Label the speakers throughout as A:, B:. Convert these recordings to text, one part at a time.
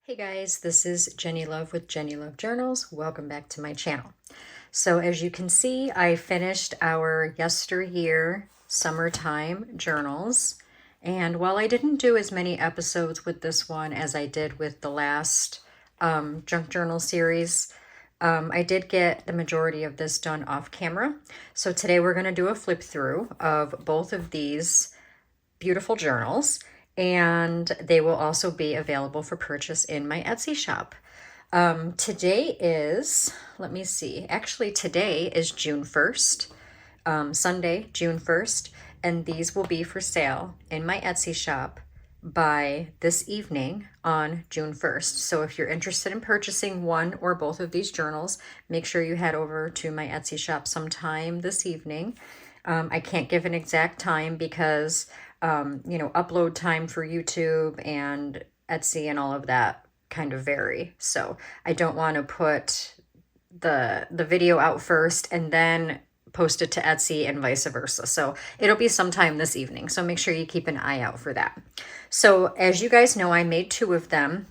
A: Hey guys, this is Jenny Love with Jenny Love Journals. Welcome back to my channel. So as you can see, I finished our Yesteryear summertime journals. And while I didn't do as many episodes with this one as I did with the last junk journal series, I did get the majority of this done off camera. So today we're going to do a flip through of both of these beautiful journals, and they will also be available for purchase in my Etsy shop. Today is, let me see, actually today is June 1st, Sunday, June 1st, and these will be for sale in my Etsy shop by this evening on June 1st. So if you're interested in purchasing one or both of these journals, make sure you head over to my Etsy shop sometime this evening. I can't give an exact time because upload time for YouTube and Etsy and all of that kind of vary. So I don't want to put the video out first and then post it to Etsy and vice versa. So it'll be sometime this evening. So make sure you keep an eye out for that. So as you guys know, I made two of them.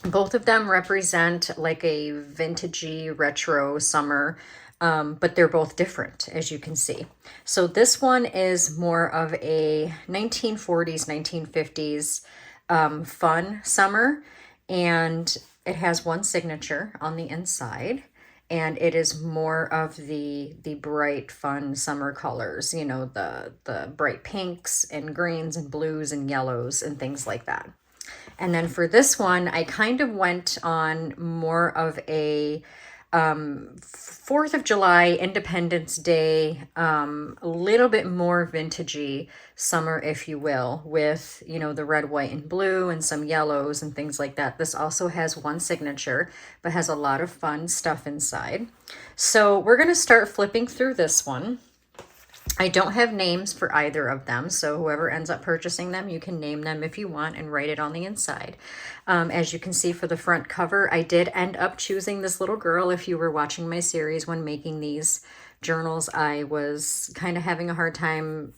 A: Both of them represent like a vintagey retro summer, but they're both different, as you can see. So this one is more of a 1940s, 1950s fun summer, and it has one signature on the inside, and it is more of the bright, fun summer colors, you know, the bright pinks and greens and blues and yellows and things like that. And then for this one, I kind of went on more of a 4th of July, Independence Day, a little bit more vintagey summer, if you will, with, you know, the red, white, and blue and some yellows and things like that. This also has one signature, but has a lot of fun stuff inside. So we're going to start flipping through this one. I don't have names for either of them, so whoever ends up purchasing them, you can name them if you want and write it on the inside. As you can see for the front cover, I did end up choosing this little girl. If you were watching my series when making these journals, I was kind of having a hard time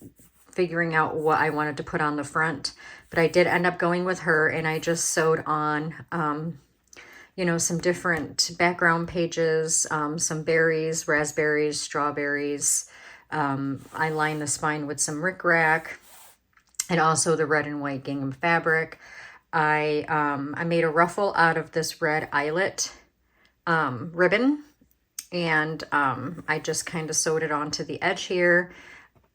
A: figuring out what I wanted to put on the front, but I did end up going with her, and I just sewed on some different background pages, some berries, raspberries, strawberries. I lined the spine with some rickrack and also the red and white gingham fabric. I made a ruffle out of this red eyelet ribbon, and I just kind of sewed it onto the edge here.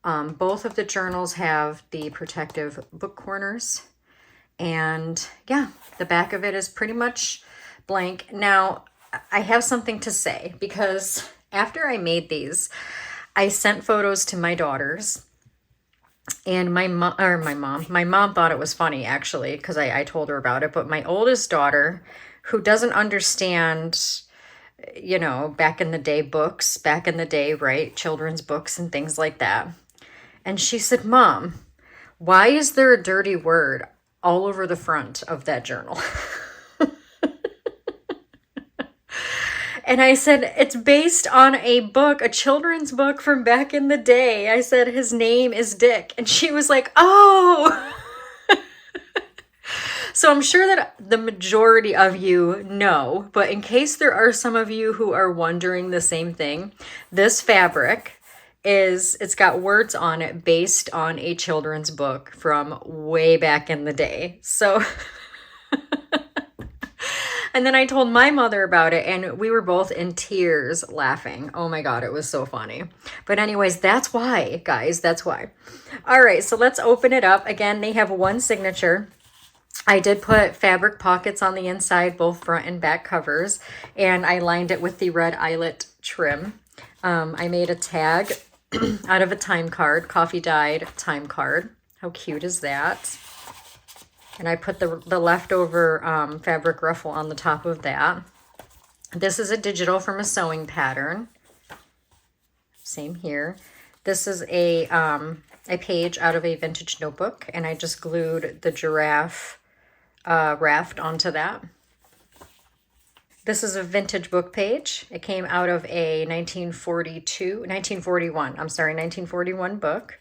A: Both of the journals have the protective book corners, and yeah, the back of it is pretty much blank. Now, I have something to say, because after I made these, I sent photos to my daughters, and my mom thought it was funny, actually, because I told her about it. But my oldest daughter, who doesn't understand, you know, back in the day books, back in the day, right? Children's books and things like that. And she said, "Mom, why is there a dirty word all over the front of that journal?" And I said, "It's based on a book, a children's book from back in the day." I said, "His name is Dick." And she was like, "Oh." So I'm sure that the majority of you know, but in case there are some of you who are wondering the same thing, this fabric it's got words on it based on a children's book from way back in the day. So and then I told my mother about it, and we were both in tears laughing. Oh my God, it was so funny. But anyways, that's why, guys, that's why. All right, so let's open it up. Again, they have one signature. I did put fabric pockets on the inside, both front and back covers, and I lined it with the red eyelet trim. I made a tag out of a time card, coffee dyed time card. How cute is that? And I put the leftover fabric ruffle on the top of that. This is a digital from a sewing pattern. Same here. This is a page out of a vintage notebook, and I just glued the giraffe raft onto that. This is a vintage book page. It came out of a 1941 book.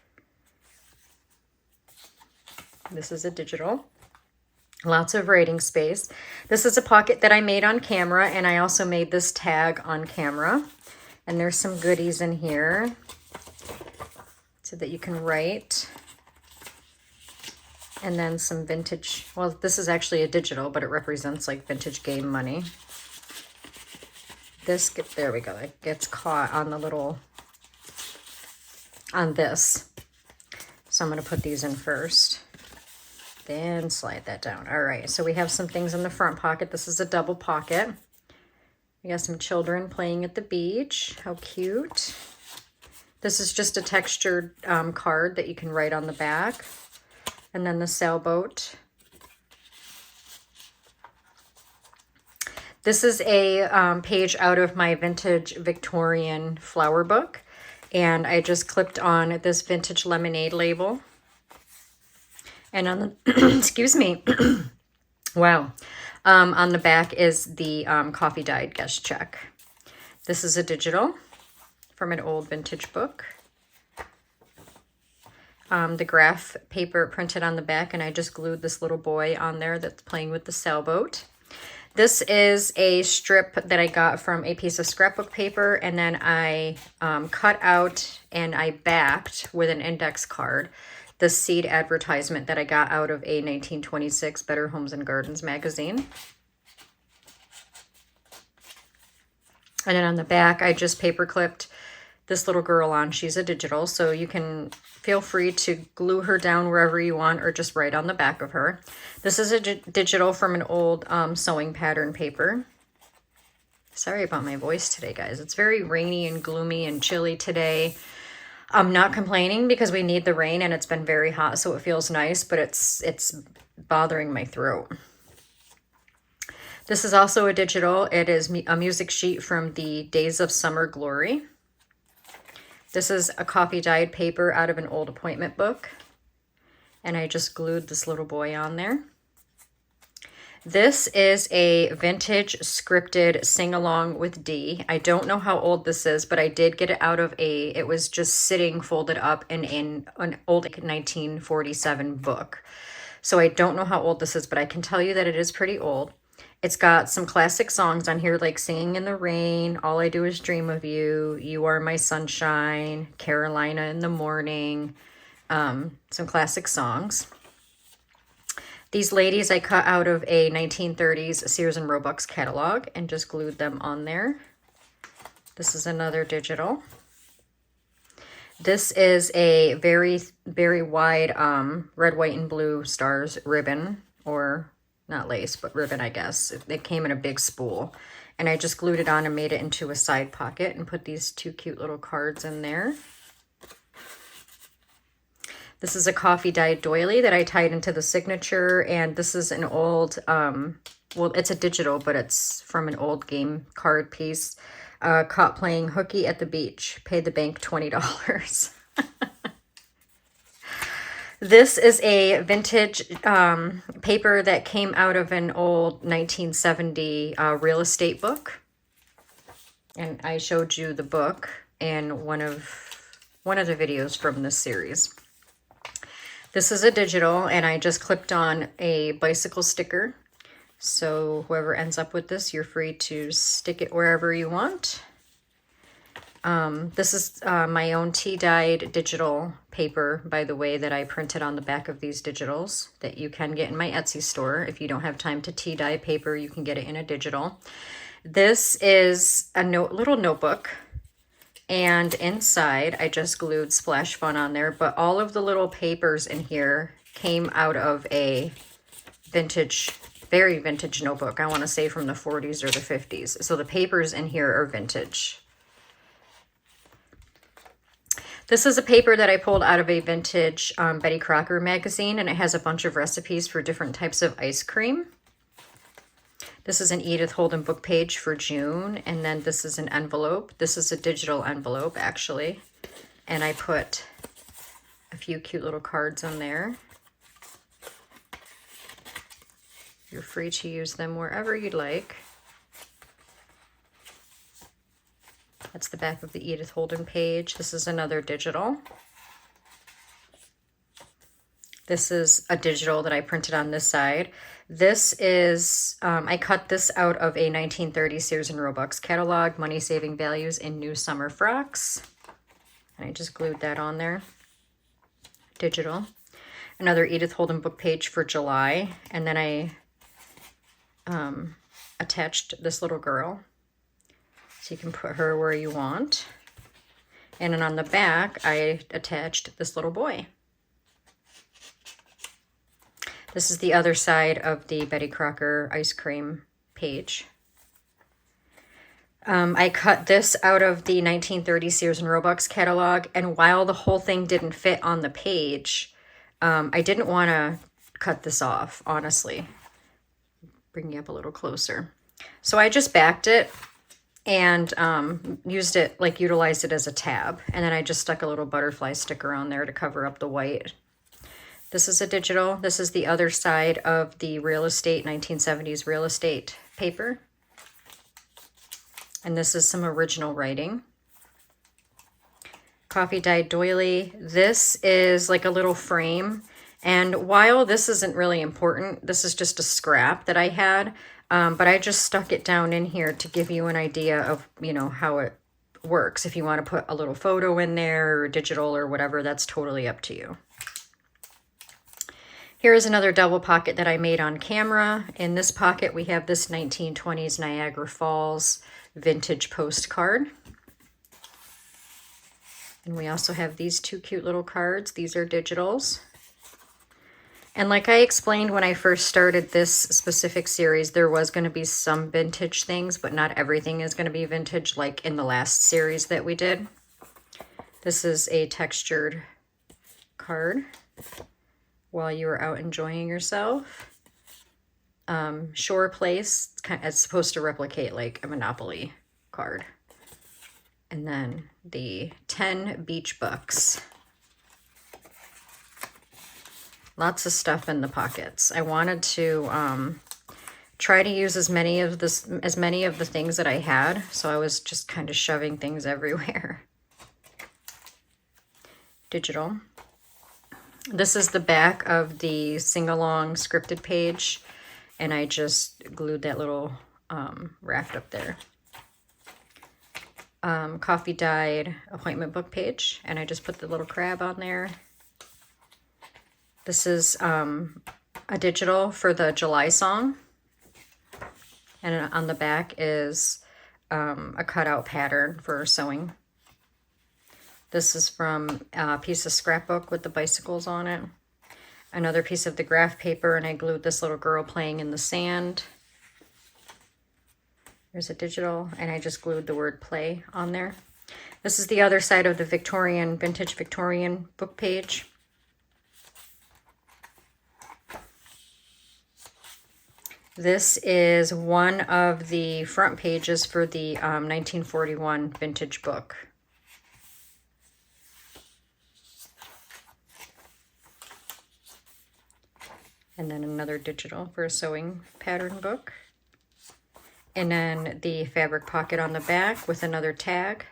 A: This is a digital. Lots of writing space. This is a pocket that I made on camera, and I also made this tag on camera. And there's some goodies in here so that you can write. And then some vintage, well, this is actually a digital, but it represents like vintage game money. This, there we go, it gets caught on the little, on this. So I'm going to put these in first. Then slide that down. All right, so we have some things in the front pocket. This is a double pocket. We got some children playing at the beach. How cute. This is just a textured card that you can write on the back. And then the sailboat. This is a page out of my vintage Victorian flower book. And I just clipped on this vintage lemonade label. And on the, excuse me, wow. On the back is the coffee dyed guest check. This is a digital from an old vintage book. The graph paper printed on the back, and I just glued this little boy on there that's playing with the sailboat. This is a strip that I got from a piece of scrapbook paper, and then I cut out and I backed with an index card the seed advertisement that I got out of a 1926 Better Homes and Gardens magazine. And then on the back, I just paper clipped this little girl on. She's a digital, so you can feel free to glue her down wherever you want or just write on the back of her. This is a digital from an old sewing pattern paper. Sorry about my voice today, guys. It's very rainy and gloomy and chilly today. I'm not complaining because we need the rain and it's been very hot, so it feels nice, but it's bothering my throat. This is also a digital. It is a music sheet from the Days of Summer Glory. This is a coffee dyed paper out of an old appointment book. And I just glued this little boy on there. This is a vintage scripted sing-along with D. I don't know how old this is, but I did get it out of it was just sitting folded up in an old 1947 book. So I don't know how old this is, but I can tell you that it is pretty old. It's got some classic songs on here, like Singing in the Rain, All I Do Is Dream of You, You Are My Sunshine, Carolina in the Morning, some classic songs. These ladies I cut out of a 1930s Sears and Roebuck's catalog and just glued them on there. This is another digital. This is a very, very wide red, white, and blue stars ribbon, or not lace, but ribbon, I guess. It came in a big spool. And I just glued it on and made it into a side pocket and put these two cute little cards in there. This is a coffee dyed doily that I tied into the signature, and this is an old, well, it's a digital, but it's from an old game card piece. Caught playing hooky at the beach, paid the bank $20. This is a vintage paper that came out of an old 1970 real estate book. And I showed you the book in one of the videos from this series. This is a digital, and I just clipped on a bicycle sticker. So whoever ends up with this, you're free to stick it wherever you want. This is my own tea-dyed digital paper, by the way, that I printed on the back of these digitals that you can get in my Etsy store. If you don't have time to tea-dye paper, you can get it in a digital. This is a little notebook. And inside, I just glued Splash Fun on there, but all of the little papers in here came out of a vintage, very vintage notebook. I want to say from the 40s or the 50s. So the papers in here are vintage. This is a paper that I pulled out of a vintage Betty Crocker magazine, and it has a bunch of recipes for different types of ice cream. This is an Edith Holden book page for June, and then this is an envelope. This is a digital envelope, actually, and I put a few cute little cards on there. You're free to use them wherever you'd like. That's the back of the Edith Holden page. This is another digital. This is a digital that I printed on this side. This is, I cut this out of a 1930 Sears and Roebuck's catalog, Money Saving Values in New Summer Frocks. And I just glued that on there. Digital. Another Edith Holden book page for July. And then I attached this little girl. So you can put her where you want. And then on the back, I attached this little boy. This is the other side of the Betty Crocker ice cream page. I cut this out of the 1930 Sears and Roebuck's catalog, and while the whole thing didn't fit on the page, I didn't want to cut this off, honestly. Bring you up a little closer. So I just backed it and utilized it as a tab. And then I just stuck a little butterfly sticker on there to cover up the white. This is a digital. This is the other side of the real estate, 1970s real estate paper. And this is some original writing. Coffee dyed doily. This is like a little frame. And while this isn't really important, this is just a scrap that I had. But I just stuck it down in here to give you an idea of, how it works. If you want to put a little photo in there or digital or whatever, that's totally up to you. Here is another double pocket that I made on camera. In this pocket, we have this 1920s Niagara Falls vintage postcard. And we also have these two cute little cards. These are digitals. And like I explained when I first started this specific series, there was going to be some vintage things, but not everything is going to be vintage like in the last series that we did. This is a textured card. While you were out enjoying yourself. Shore Place, it's supposed to replicate like a Monopoly card. And then the 10 beach bucks. Lots of stuff in the pockets. I wanted to try to use as many of the things that I had, so I was just kind of shoving things everywhere. Digital. This is the back of the sing-along scripted page, and I just glued that little raft up there. Coffee dyed appointment book page, and I just put the little crab on there. This is a digital for the July song, and on the back is a cutout pattern for sewing. This is from a piece of scrapbook with the bicycles on it. Another piece of the graph paper, and I glued this little girl playing in the sand. There's a digital, and I just glued the word play on there. This is the other side of the vintage Victorian book page. This is one of the front pages for the 1941 vintage book. And then another digital for a sewing pattern book. And then the fabric pocket on the back with another tag.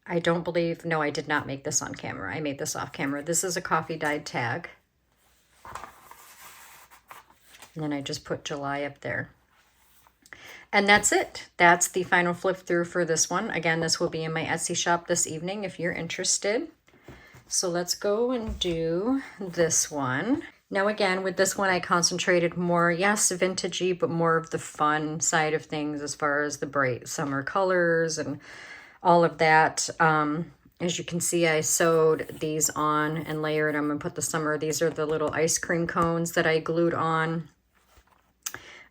A: I did not make this on camera. I made this off camera. This is a coffee dyed tag. And then I just put July up there. And that's it. That's the final flip through for this one. Again, this will be in my Etsy shop this evening if you're interested. So let's go and do this one. Now again, with this one, I concentrated more, yes, vintagey, but more of the fun side of things as far as the bright summer colors and all of that. As you can see, I sewed these on and layered them and put these are the little ice cream cones that I glued on.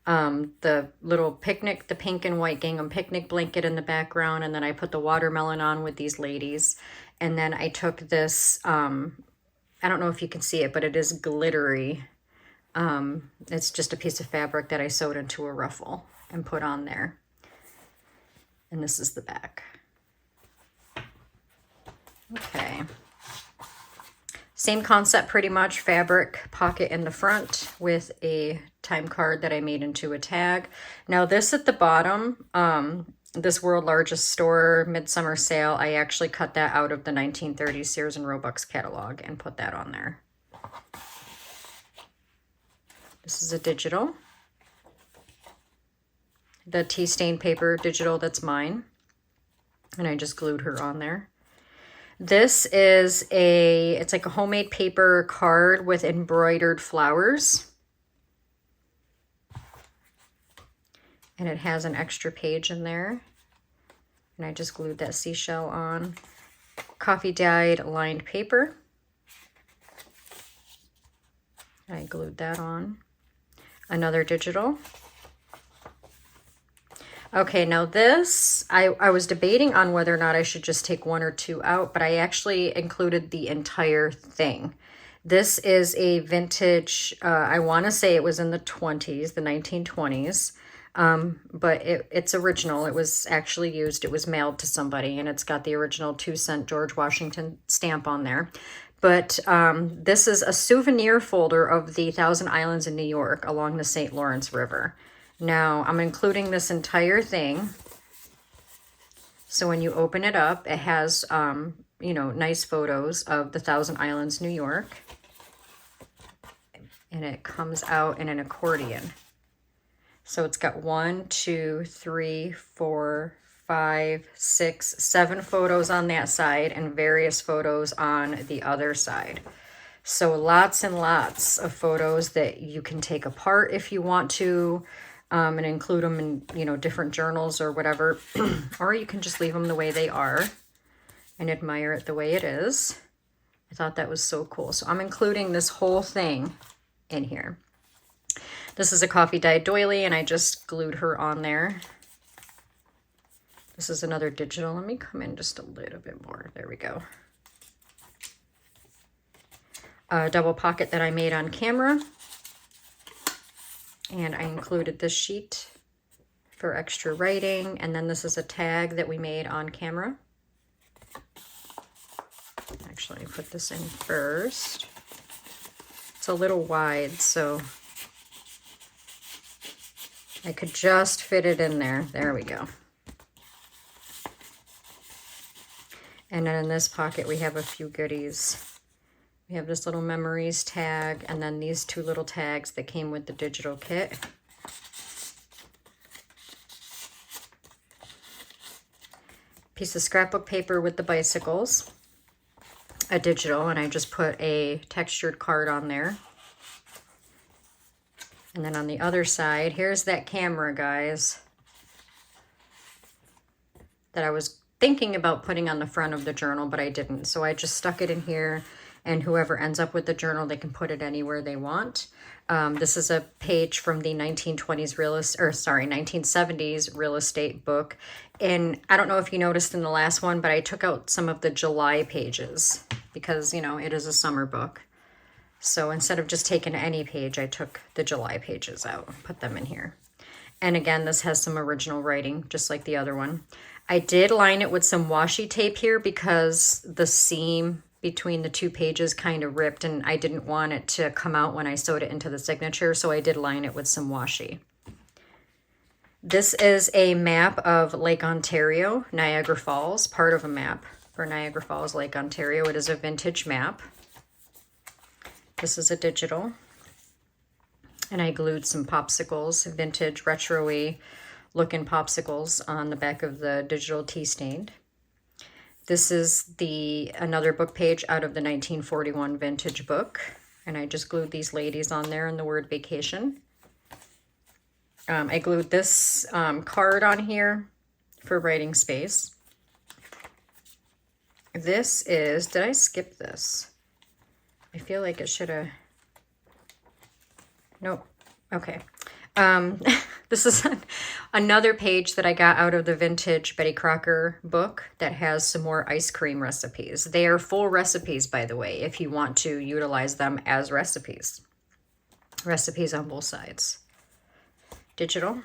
A: The little picnic, the pink and white gingham picnic blanket in the background, and then I put the watermelon on with these ladies. And then I took this, I don't know if you can see it, but it is glittery. It's just a piece of fabric that I sewed into a ruffle and put on there. And this is the back. Okay. Same concept pretty much, fabric pocket in the front with a time card that I made into a tag. Now this at the bottom, this World Largest Store Midsummer Sale, I actually cut that out of the 1930s Sears and Roebuck's catalog and put that on there. This is a digital. The tea stain paper digital, that's mine. And I just glued her on there. This is it's like a homemade paper card with embroidered flowers. And it has an extra page in there. And I just glued that seashell on. Coffee dyed lined paper. I glued that on. Another digital. Okay, now this, I was debating on whether or not I should just take one or two out, but I actually included the entire thing. This is a vintage, I want to say it was in the 20s, the 1920s, but it's original. It was actually used. It was mailed to somebody, and it's got the original 2-cent George Washington stamp on there. But this is a souvenir folder of the Thousand Islands in New York along the St. Lawrence River. Now, I'm including this entire thing. So when you open it up, it has, you know, nice photos of the Thousand Islands, New York. And it comes out in an accordion. So it's got 1, 2, 3, 4, 5, 6, 7 photos on that side and various photos on the other side. So lots and lots of photos that you can take apart if you want to. And include them in, you know, different journals or whatever. Or you can just leave them the way they are and admire it the way it is. I thought that was so cool. So I'm including this whole thing in here. This is a coffee dyed doily, and I just glued her on there. This is another digital. Let me come in just a little bit more. There we go. A double pocket that I made on camera. And I included this sheet for extra writing. And then this is a tag that we made on camera. Actually, put this in first. It's a little wide, so I could just fit it in there. There we go. And then in this pocket, we have a few goodies. We have this little memories tag, and then these 2 little tags that came with the digital kit. Piece of scrapbook paper with the bicycles. A digital, and I just put a textured card on there. And then on the other side, here's that camera, guys, that I was thinking about putting on the front of the journal, but I didn't. So I just stuck it in here. And whoever ends up with the journal, they can put it anywhere they want. This is a page from the 1970s real estate book. And I don't know if you noticed in the last one, but I took out some of the July pages because, you know, it is a summer book. So instead of just taking any page, I took the July pages out, put them in here. And again, this has some original writing, just like the other one. I did line it with some washi tape here because the seam between the 2 pages kind of ripped, and I didn't want it to come out when I sewed it into the signature, so I did line it with some washi. This is a map of Lake Ontario, Niagara Falls, part of a map for Niagara Falls, Lake Ontario. It is a vintage map. This is a digital. And I glued some popsicles, vintage, retro-y looking popsicles on the back of the digital tea stained. This is another book page out of the 1941 vintage book. And I just glued these ladies on there and the word vacation. I glued this card on here for writing space. This is, did I skip this? I feel like it should have, nope, okay. This is another page that I got out of the vintage Betty Crocker book that has some more ice cream recipes. They are full recipes, by the way, if you want to utilize them as recipes. Recipes on both sides. Digital.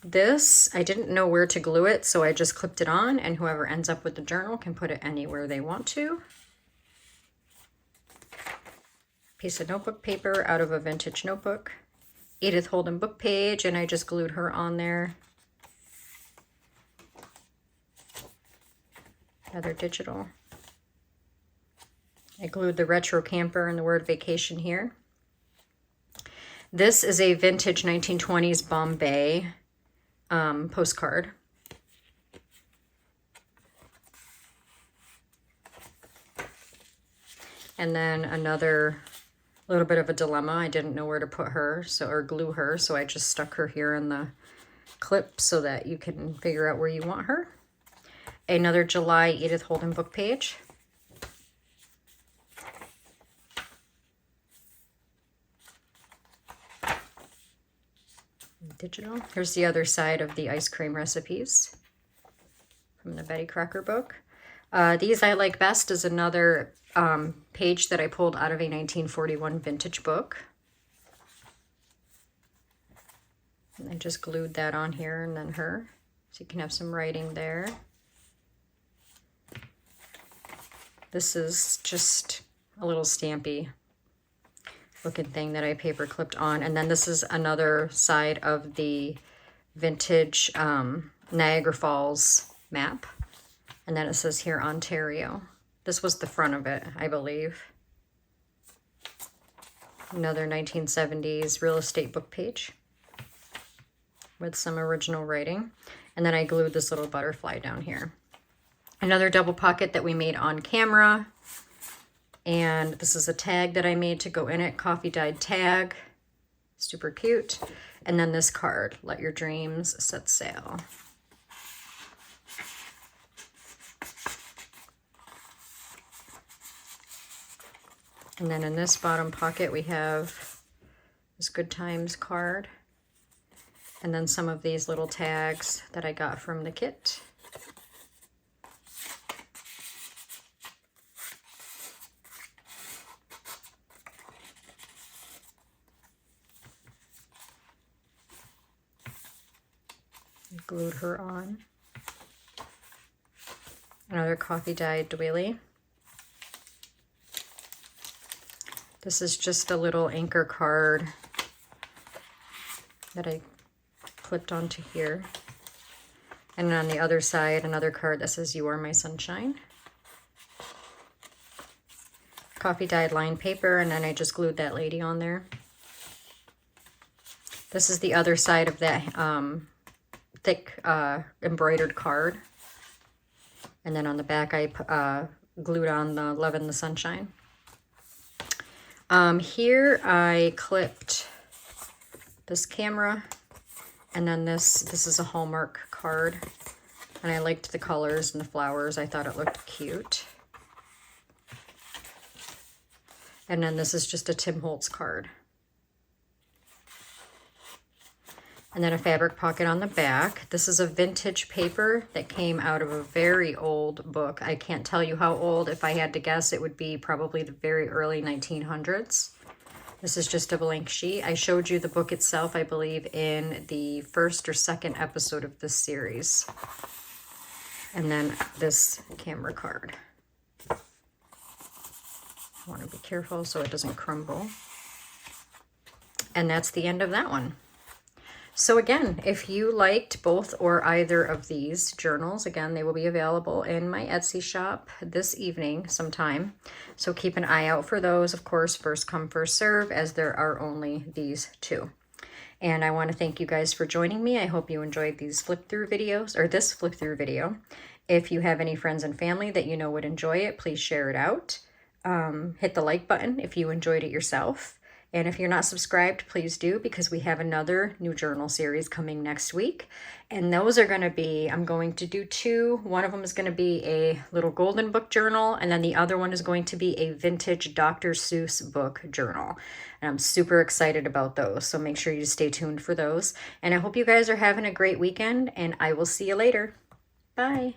A: This, I didn't know where to glue it, so I just clipped it on, and whoever ends up with the journal can put it anywhere they want to. Piece of notebook paper out of a vintage notebook. Edith Holden book page, and I just glued her on there. Another digital. I glued the retro camper and the word vacation here. This is a vintage 1920s Bombay postcard. And then another little bit of a dilemma. I didn't know where to put her, or glue her, so I just stuck her here in the clip so that you can figure out where you want her. Another July Edith Holden book page. Digital. Here's the other side of the ice cream recipes from the Betty Crocker book. These I like best is another page that I pulled out of a 1941 vintage book. And I just glued that on here and then her, so you can have some writing there. This is just a little stampy looking thing that I paper clipped on. And then this is another side of the vintage Niagara Falls map. And then it says here, Ontario. This was the front of it, I believe. Another 1970s real estate book page with some original writing. And then I glued this little butterfly down here. Another double pocket that we made on camera. And this is a tag that I made to go in it, coffee dyed tag. Super cute. And then this card, let your dreams set sail. And then in this bottom pocket, we have this Good Times card. And then some of these little tags that I got from the kit. Glued her on. Another coffee dyed doily. This is just a little anchor card that I clipped onto here. And on the other side, another card that says, You Are My Sunshine. Coffee dyed lined paper, and then I just glued that lady on there. This is the other side of that thick embroidered card. And then on the back, I glued on the Love in the Sunshine. Here I clipped this camera, and then this is a Hallmark card, and I liked the colors and the flowers. I thought it looked cute. And then this is just a Tim Holtz card. And then a fabric pocket on the back. This is a vintage paper that came out of a very old book. I can't tell you how old. If I had to guess, it would be probably the very early 1900s. This is just a blank sheet. I showed you the book itself, I believe, in the first or second episode of this series. And then this camera card. I want to be careful so it doesn't crumble. And that's the end of that one. So again, if you liked both or either of these journals, again, they will be available in my Etsy shop this evening sometime. So keep an eye out for those. Of course, first come, first serve, as there are only these two. And I want to thank you guys for joining me. I hope you enjoyed these flip-through videos, or this flip-through video. If you have any friends and family that you know would enjoy it, please share it out. Hit the like button if you enjoyed it yourself. And if you're not subscribed, please do, because we have another new journal series coming next week. And those are going to be, I'm going to do two. One of them is going to be a little golden book journal, and then the other one is going to be a vintage Dr. Seuss book journal. And I'm super excited about those, so make sure you stay tuned for those. And I hope you guys are having a great weekend, and I will see you later. Bye.